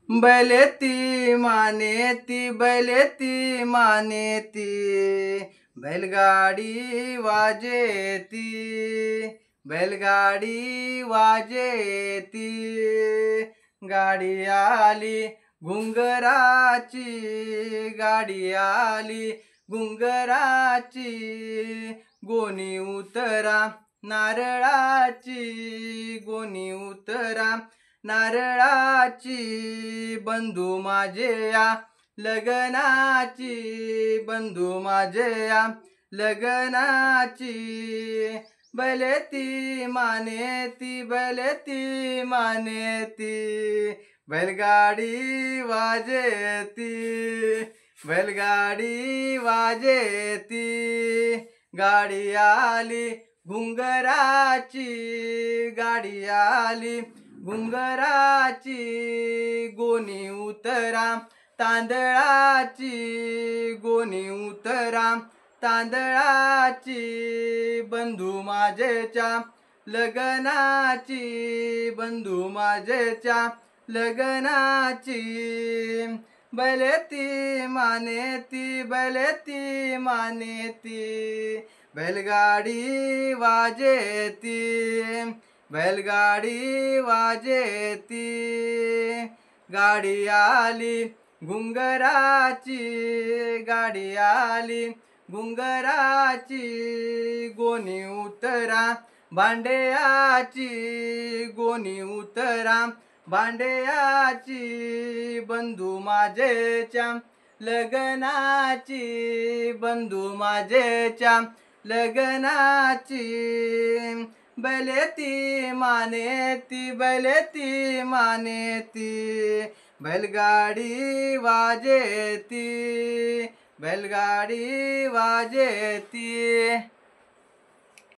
बैलेती मानेती बैलेती मानेती बैलगाडी वाजेती बैलगाडी वाजेती गाडी आली घुंगराची गाडी आली घुंगराची गोणी उतरा नारळाची गोणी उतरा नारळाची बंधू माझे या लग्नाची बंधू माझे या लग्नाची बैलेती मानेती बैलेती मानेती बैलगाडी वाजेती बैलगाडी वाजेती गाडी आली घुंगराची गाडी आली घुंगराची गोणी उतरा तांदळाची गोणी उतरा तांदळाची बंधू माझेच्या लग्नाची बंधू माझेच्या लग्नाची बैलेती मानेती बैलेती मानेती बैलगाडी वाजेती बैलगाडी वाजेती गाडी आली घुंगराची गाडी आली घुंगराची गोणी उतरा भांड्याची गोणी उतरा भांड्याची बंधू माझेच्या लग्नाची बंधू माझेच्या लग्नाची बैलेती मानेती बैलेती मानेती बैलगाडी वाजेती बैलगाडी वाजेती।